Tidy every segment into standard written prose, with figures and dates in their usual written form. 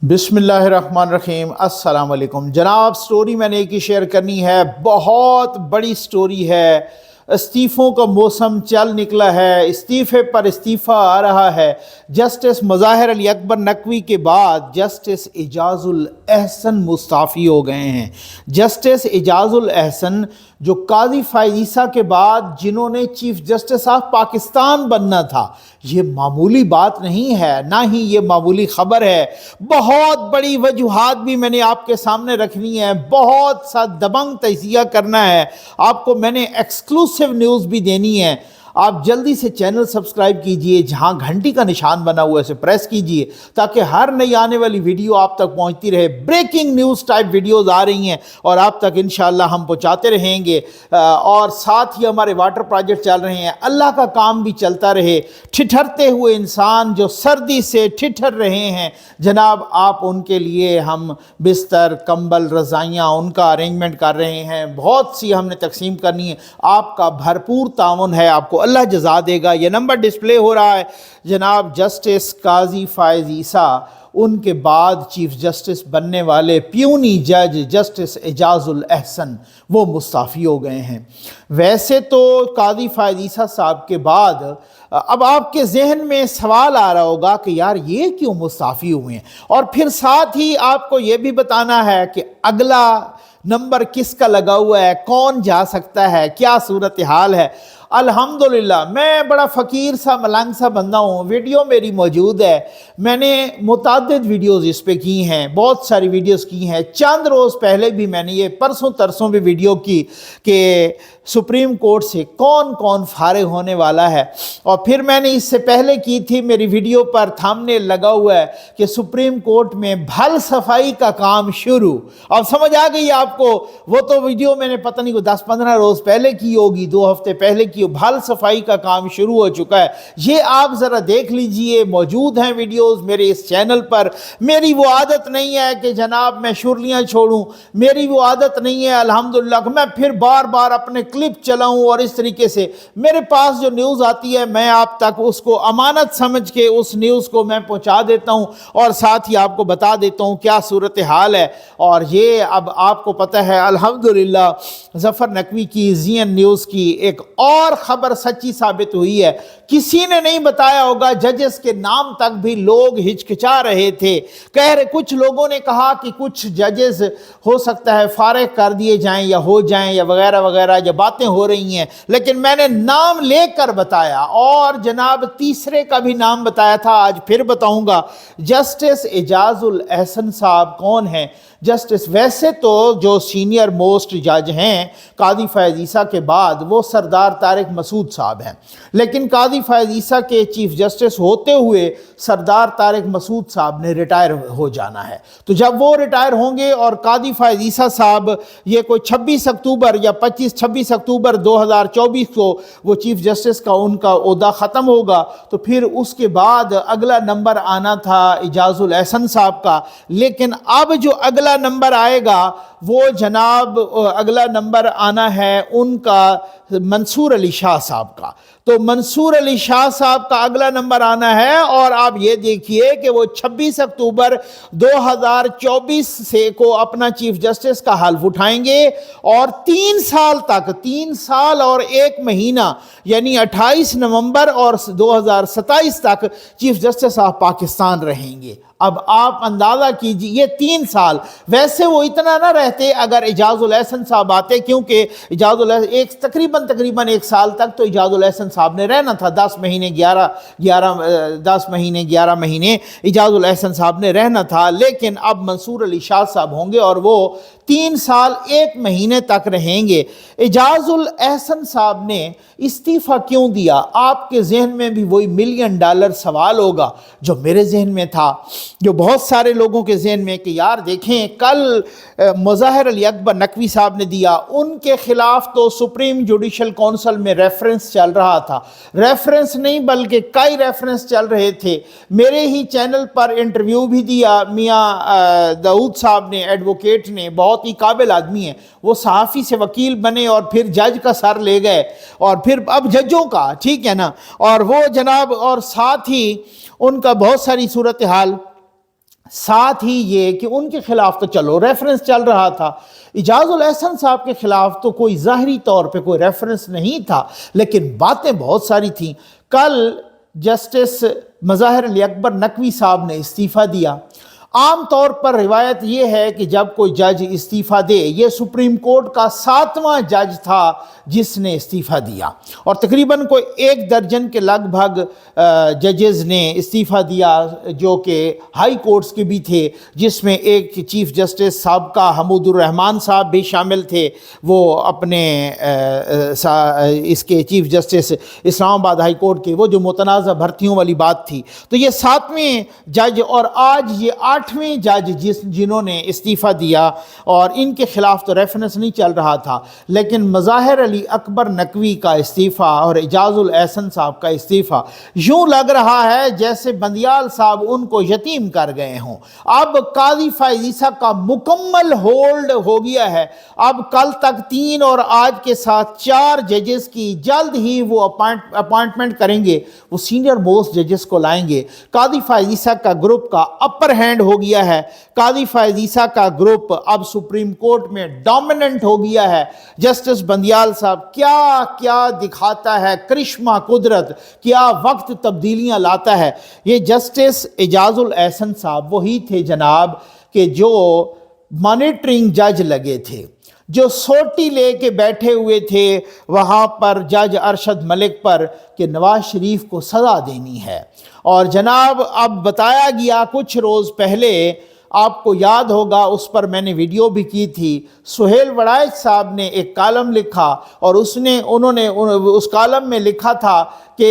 बिस्मिल्लाहिर्रहमानिर्रहीम। अस्सलाम वालेकुम जनाब। स्टोरी मैंने एक ही शेयर करनी है, बहुत बड़ी स्टोरी है। इस्तीफ़ों का मौसम चल निकला है, इस्तीफ़े पर इस्तीफ़ा आ रहा है। जस्टिस मुज़ाहिर अली अकबर नकवी के बाद जस्टिस एजाजुल एहसन मुस्ताफ़ी हो गए हैं। जस्टिस एजाजुल एहसन जो काजी फ़ाइज़ ईसा के बाद जिन्होंने चीफ़ जस्टिस ऑफ पाकिस्तान बनना था, ये मामूली बात नहीं है, ना ही ये मामूली ख़बर है। बहुत बड़ी वजूहात भी मैंने आपके सामने रखनी है, बहुत सा दबंग तजिया करना है आपको, मैंने एक्सक्लूसिव न्यूज़ भी देनी है। आप जल्दी से चैनल सब्सक्राइब कीजिए, जहां घंटी का निशान बना हुआ है उसे प्रेस कीजिए ताकि हर नई आने वाली वीडियो आप तक पहुंचती रहे। ब्रेकिंग न्यूज़ टाइप वीडियोस आ रही हैं और आप तक इंशाअल्लाह हम पहुंचाते रहेंगे। और साथ ही हमारे वाटर प्रोजेक्ट चल रहे हैं, अल्लाह का काम भी चलता रहे। ठिठरते हुए इंसान जो सर्दी से ठिठर रहे हैं जनाब, आप उनके लिए हम बिस्तर, कंबल, रज़ाइयाँ उनका अरेंजमेंट कर रहे हैं। बहुत सी हमने तकसीम करनी है, आपका भरपूर ताउन है, आपको अल्लाह जज़ा देगा। ये नंबर डिस्प्ले हो रहा है जनाब। जस्टिस काजी फ़ाइज़ ईसा, उनके बाद चीफ जस्टिस बनने वाले प्यूनी जज जस्टिस एजाजुल एहसन, वो मुस्ताफ़ी हो गए हैं। वैसे तो काजी फ़ाइज़ ईसा साहब के बाद अब आपके जहन में सवाल आ रहा होगा कि यार ये क्यों मुस्ताफ़ी हुए हैं, और फिर साथ ही आपको ये भी बताना है कि अगला नंबर किसका लगा हुआ है, कौन जा सकता है, क्या सूरत हाल है। अल्हम्दुलिल्लाह, मैं बड़ा फ़कीर सा मलंग सा बंदा हूँ। वीडियो मेरी मौजूद है, मैंने मुताद्दिद वीडियोज़ इस पर की हैं, बहुत सारी वीडियोज़ की हैं। चंद रोज़ पहले भी मैंने ये परसों तरसों भी वीडियो की कि सुप्रीम कोर्ट से कौन कौन फारिग होने वाला है, और फिर मैंने इससे पहले की थी, मेरी वीडियो पर थंबनेल लगा हुआ है कि सुप्रीम कोर्ट में भल सफाई का काम शुरू। अब समझ आ गई आपको, वो तो वीडियो मैंने पता नहीं 10-15 रोज़ पहले की होगी, 2 हफ्ते पहले की। भल सफाई का काम शुरू हो चुका है, ये आप ज़रा देख लीजिए, मौजूद हैं वीडियोस मेरे इस चैनल पर। मेरी वो आदत नहीं है कि जनाब मैं शुरलियाँ छोड़ूं, मेरी वो आदत नहीं है अल्हम्दुलिल्लाह मैं फिर बार बार अपने क्लिप चलाऊं, और इस तरीके से मेरे पास जो न्यूज़ आती है मैं आप तक उसको अमानत समझ के उस न्यूज़ को मैं पहुंचा देता हूं, और साथ ही आपको बता देता हूं क्या सूरत हाल है। और ये अब आपको पता है अल्हम्दुलिल्लाह ज़फ़र नकवी की ज़ीएन न्यूज़ की एक और खबर सच्ची साबित हुई है। किसी ने नहीं बताया होगा, जजेस के नाम तक भी लोग हिचकिचा रहे थे। कह रहे, कुछ लोगों ने कहा कि कुछ जजेस हो सकता है फारिग कर दिए जाएं या हो जाएं या वगैरह वगैरह, जो बातें हो रही हैं, लेकिन मैंने नाम लेकर बताया, और जनाब तीसरे का भी नाम बताया था, आज फिर बताऊंगा। जस्टिस एजाजुल एहसन साहब कौन है? जस्टिस वैसे तो जो सीनियर मोस्ट जज हैं काजी फ़ाइज़ ईसा के बाद वो सरदार तारिक मसूद साहब हैं, लेकिन काजी फ़ाइज़ ईसा के चीफ जस्टिस होते हुए सरदार तारिक मसूद साहब ने रिटायर हो जाना है। तो जब वो रिटायर होंगे और काजी फ़ाइज़ ईसा साहब ये कोई 26 अक्टूबर या 25-26 अक्टूबर 2024 को वो चीफ जस्टिस का उनका ओहदा ख़त्म होगा, तो फिर उसके बाद अगला नंबर आना था एजाजुल एहसन साहब का। लेकिन अब जो अगला नंबर आएगा वो जनाब अगला नंबर आना है उनका मंसूर अली शाह साहब का। तो मंसूर अली शाह साहब का अगला नंबर आना है, और आप ये देखिए कि वो 26 अक्टूबर 2024 से को अपना चीफ जस्टिस का हल्फ उठाएंगे, और 3 साल तक, 3 साल और 1 महीना यानी 28 नवंबर और 2027 तक चीफ जस्टिस ऑफ पाकिस्तान रहेंगे। अब आप अंदाज़ा कीजिए, ये 3 साल, वैसे वो इतना ना रहते अगर एजाजुल एहसन साहब आते, क्योंकि एजाजुल एक तकरीबन 1 साल तक तो एजाजुल एहसन साहब ने रहना था। 10 महीने 11 महीने एजाजुल एहसन साहब ने रहना था, लेकिन अब मंसूर अली शाह साहब होंगे और वो 3 साल 1 महीने तक रहेंगे। एजाजुल एहसन साहब ने इस्तीफ़ा क्यों दिया? आपके जहन में भी वही $1 मिलियन सवाल होगा जो मेरे जहन में था, जो बहुत सारे लोगों के जहन में, कि यार देखें कल मुज़ाहिर अली अकबर नकवी साहब ने दिया, उनके खिलाफ तो सुप्रीम जुडिशल काउंसिल में रेफरेंस चल रहा था। रेफरेंस नहीं बल्कि कई रेफरेंस चल रहे थे। मेरे ही चैनल पर इंटरव्यू भी दिया मियाँ दाऊद साहब ने, एडवोकेट ने, बहुत ही काबिल आदमी है वो, सहाफ़ी से वकील बने और फिर जज का सर ले गए, और फिर अब जजों का, ठीक है ना, और वो जनाब, और साथ ही उनका बहुत सारी सूरत हाल साथ ही ये कि उनके खिलाफ तो चलो रेफरेंस चल रहा था, इजाजुल अहसन साहब के खिलाफ तो कोई ज़ाहरी तौर पे कोई रेफरेंस नहीं था, लेकिन बातें बहुत सारी थीं। कल जस्टिस मज़ाहिर अली अकबर नकवी साहब ने इस्तीफ़ा दिया। आम तौर पर रिवायत ये है कि जब कोई जज इस्तीफ़ा दे, ये सुप्रीम कोर्ट का 7वां जज था जिसने इस्तीफ़ा दिया, और तकरीबन कोई 1 दर्जन के लगभग जजेस ने इस्तीफ़ा दिया जो कि हाई कोर्ट्स के भी थे, जिसमें एक चीफ़ जस्टिस साबका हमूदुर रहमान साहब भी शामिल थे। वो अपने इसके chief justice Islamabad high court के, वो जो मुतनाज़ा भर्तियों वाली बात थी। तो ये 7वें जज और आज ये 8वें जज जिन्होंने इस्तीफ़ा दिया, और इनके ख़िलाफ़ तो रेफरेंस नहीं चल रहा था, लेकिन मज़ाहिर अली अकबर नकवी का इस्तीफ़ा और इजाजुल अहसन साहब का इस्तीफ़ा यूँ लग रहा है जैसे बंदियाल साहब उनको यतीम कर गए हों। अब काजी फ़ाइज़ ईसा का मुकम्मल होल्ड हो गया है। अब कल तक 3 और आज के साथ 4 जजेस की जल्द ही वो अपॉइंटमेंट करेंगे, वो सीनियर मोस्ट जजेस को लाएंगे। काजी फ़ाइज़ ईसा का ग्रुप का अपर हैंड हो गया है। काजी फ़ाइज़ ईसा का ग्रुप अब सुप्रीम कोर्ट में डोमिनेंट हो गया है। जस्टिस बंदियाल साहब क्या क्या दिखाता है, करिश्मा कुदरत, क्या वक्त तब्दीलियां लाता है। ये जस्टिस इजाजुल अहसन साहब वही थे जनाब कि जो मॉनिटरिंग जज लगे थे, जो सोटी लेके बैठे हुए थे वहाँ पर जज अरशद मलिक पर कि नवाज शरीफ को सज़ा देनी है। और जनाब अब बताया गया कुछ रोज़ पहले, आपको याद होगा उस पर मैंने वीडियो भी की थी, सुहेल वड़ाइच साहब ने एक कॉलम लिखा और उन्होंने उस कॉलम में लिखा था कि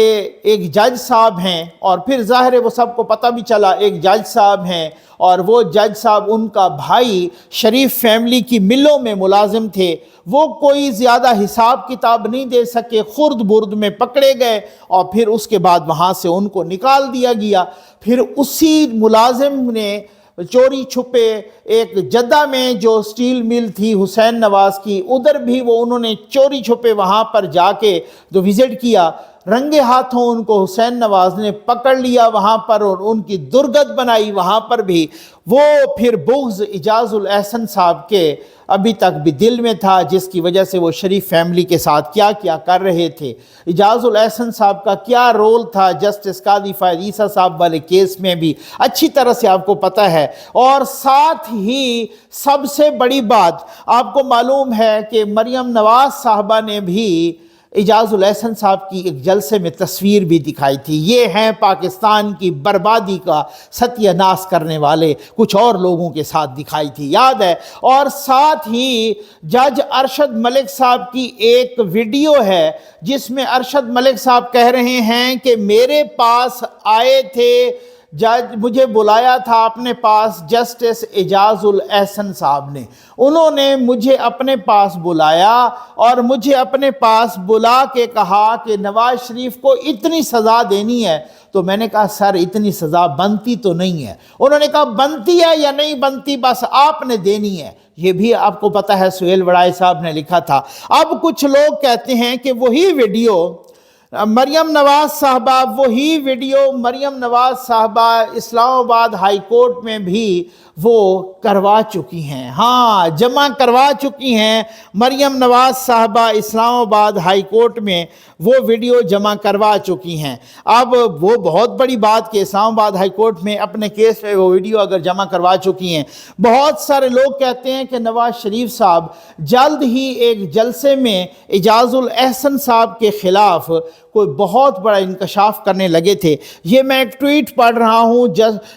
एक जज साहब हैं, और फिर ज़ाहिर है वो सबको पता भी चला एक जज साहब हैं, और वो जज साहब उनका भाई शरीफ फैमिली की मिलों में मुलाजिम थे। वो कोई ज़्यादा हिसाब किताब नहीं दे सके, खुर्द बुर्द में पकड़े गए और फिर उसके बाद वहाँ से उनको निकाल दिया गया। फिर उसी मुलाजिम ने चोरी छुपे एक जद्दा में जो स्टील मिल थी हुसैन नवाज की, उधर भी वो उन्होंने चोरी छुपे वहाँ पर जाके जो विज़िट किया, रंगे हाथों उनको हुसैन नवाज ने पकड़ लिया वहाँ पर और उनकी दुर्गत बनाई वहाँ पर भी। वो फिर बुग़्ज़ इजाजुल अहसन साहब के अभी तक भी दिल में था, जिसकी वजह से वो शरीफ फैमिली के साथ क्या क्या कर रहे थे। इजाजुल अहसन साहब का क्या रोल था जस्टिस कादी फ़ाइज़ ईसा साहब वाले केस में भी अच्छी तरह से आपको पता है। और साथ ही सबसे बड़ी बात आपको मालूम है कि मरियम नवाज़ साहबा ने भी इजाजुल अहसन साहब की एक जलसे में तस्वीर भी दिखाई थी। ये हैं पाकिस्तान की बर्बादी का सत्यानाश करने वाले, कुछ और लोगों के साथ दिखाई थी, याद है। और साथ ही जज अरशद मलिक साहब की एक वीडियो है जिसमें अरशद मलिक साहब कह रहे हैं कि मेरे पास आए थे जज, मुझे बुलाया था अपने पास जस्टिस इजाजुल अहसन साहब ने, उन्होंने मुझे अपने पास बुलाया और मुझे अपने पास बुला के कहा कि नवाज शरीफ को इतनी सज़ा देनी है। तो मैंने कहा सर इतनी सज़ा बनती तो नहीं है। उन्होंने कहा बनती है या नहीं बनती बस आपने देनी है। ये भी आपको पता है सुहेल वड़ाइच साहब ने लिखा था। अब कुछ लोग कहते हैं कि वही वीडियो मरियम नवाज साहबा, वही वीडियो मरियम नवाज साहबा इस्लामाबाद हाई कोर्ट में भी वो करवा चुकी हैं। हाँ, जमा करवा चुकी हैं मरियम नवाज साहबा इस्लामाबाद हाई कोर्ट में, वो वीडियो जमा करवा चुकी हैं। अब वो बहुत बड़ी बात कि इस्लामाबाद हाई कोर्ट में अपने केस में वो वीडियो अगर जमा करवा चुकी हैं। बहुत सारे लोग कहते हैं कि नवाज शरीफ साहब जल्द ही एक जलसे में इजाजुल अहसन साहब के ख़िलाफ़ कोई बहुत बड़ा इंकशाफ करने लगे थे। ये मैं एक ट्वीट पढ़ रहा हूँ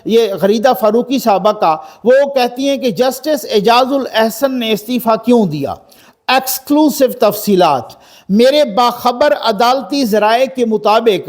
ये गरीदा फ़ारूकी साहबा का, वो कहती हैं कि जस्टिस इजाजुल अहसन ने इस्तीफ़ा क्यों दिया, एक्सक्लूसिव तफसीलात। मेरे बाखबर अदालती ज़राए के मुताबिक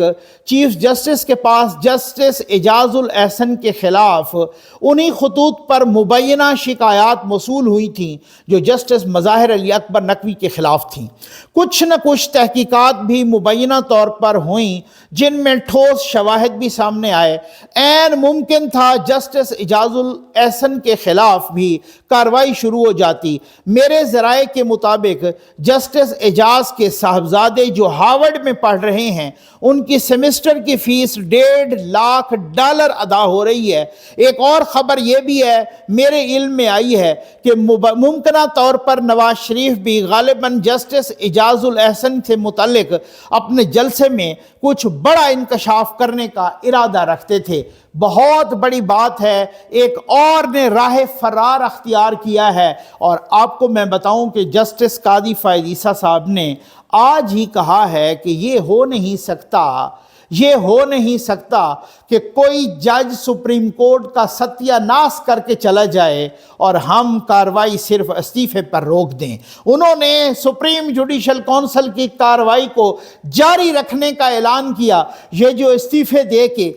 चीफ जस्टिस के पास जस्टिस इजाजुल अहसन के ख़िलाफ़ उन्हीं खतूत पर मुबैना शिकायत मौसूल हुई थीं जो जस्टिस मज़ाहिर अली अकबर नकवी के ख़िलाफ़ थीं। कुछ न कुछ तहकीकात भी मुबैना तौर पर हुई जिनमें ठोस शवाहिद भी सामने आए। ऐन मुमकिन था जस्टिस इजाजुल अहसन के ख़िलाफ़ भी कार्रवाई शुरू हो जाती। मेरे ज़राए के मुताबिक जस्टिस एजाज के کے साहबजादे जो हार्वर्ड में पढ़ रहे हैं उनकी सेमेस्टर की फीस $1.5 लाख अदा हो रही है। एक और ख़बर ये भी है मेरे इल्म में आई है कि मुमकिना तौर पर नवाज शरीफ भी गालिबन जस्टिस इजाजुल अहसन से मुतल्लिक अपने जलसे में कुछ बड़ा इंकशाफ करने का इरादा रखते थे। बहुत बड़ी बात है, एक और ने राह फरार अख्तियार किया है। और आपको मैं बताऊं कि जस्टिस कादी फ़ाइज़ ईसा साहब ने आज ही कहा है कि ये हो नहीं सकता कि कोई जज सुप्रीम कोर्ट का सत्यानाश करके चला जाए और हम कार्रवाई सिर्फ इस्तीफे पर रोक दें। उन्होंने सुप्रीम जुडिशल काउंसिल की कार्रवाई को जारी रखने का ऐलान किया। ये जो इस्तीफे दे के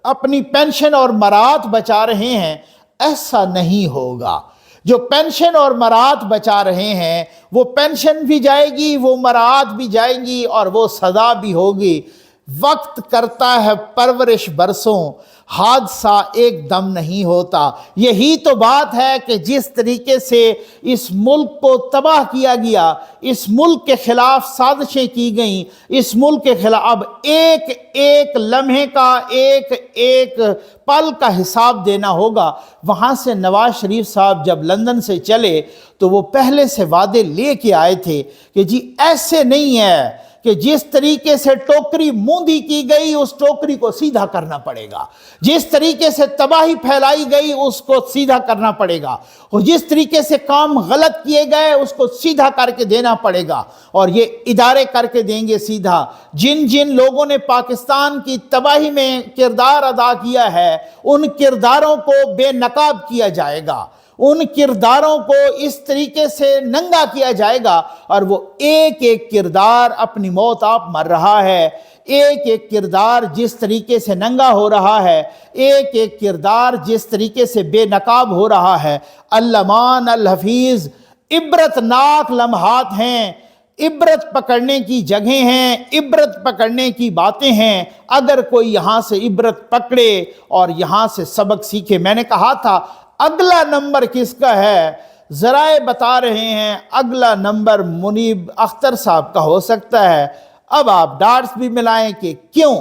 अपनी पेंशन और मराहत बचा रहे हैं, ऐसा नहीं होगा। जो पेंशन और मराहत बचा रहे हैं, वो पेंशन भी जाएगी, वो मराहत भी जाएंगी और वो सज़ा भी होगी। वक्त करता है परवरिश बरसों, हादसा एकदम नहीं होता। यही तो बात है कि जिस तरीके से इस मुल्क को तबाह किया गया, इस मुल्क के खिलाफ साजिशें की गईं, इस मुल्क के खिलाफ अब एक एक लम्हे का, एक एक पल का हिसाब देना होगा। वहाँ से नवाज शरीफ साहब जब लंदन से चले तो वो पहले से वादे लेके आए थे कि जी ऐसे नहीं है कि जिस तरीके से टोकरी मूंदी की गई उस टोकरी को सीधा करना पड़ेगा, जिस तरीके से तबाही फैलाई गई उसको सीधा करना पड़ेगा, और जिस तरीके से काम गलत किए गए उसको सीधा करके देना पड़ेगा। और ये इदारे करके देंगे सीधा। जिन जिन लोगों ने पाकिस्तान की तबाही में किरदार अदा किया है, उन किरदारों को बेनकाब किया जाएगा, उन किरदारों को इस तरीके से नंगा किया जाएगा। और वो एक एक किरदार अपनी मौत आप मर रहा है, एक एक किरदार जिस तरीके से नंगा हो रहा है, एक एक किरदार जिस तरीके से बेनकाब हो रहा है। अल्लमान अल हफीज़ इबरतनाक लम्हात हैं, इबरत पकड़ने की जगह हैं, इबरत पकड़ने की बातें हैं। अगर कोई यहाँ से इबरत पकड़े और यहाँ से सबक सीखे। मैंने कहा था अगला नंबर किसका है, ज़राए बता रहे हैं अगला नंबर मुनीब अख्तर साहब का हो सकता है। अब आप डार्ट्स भी मिलाएं कि क्यों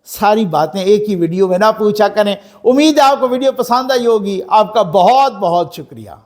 सारी बातें एक ही वीडियो में ना पूछा करें। उम्मीद है आपको वीडियो पसंद आई होगी। आपका बहुत बहुत शुक्रिया।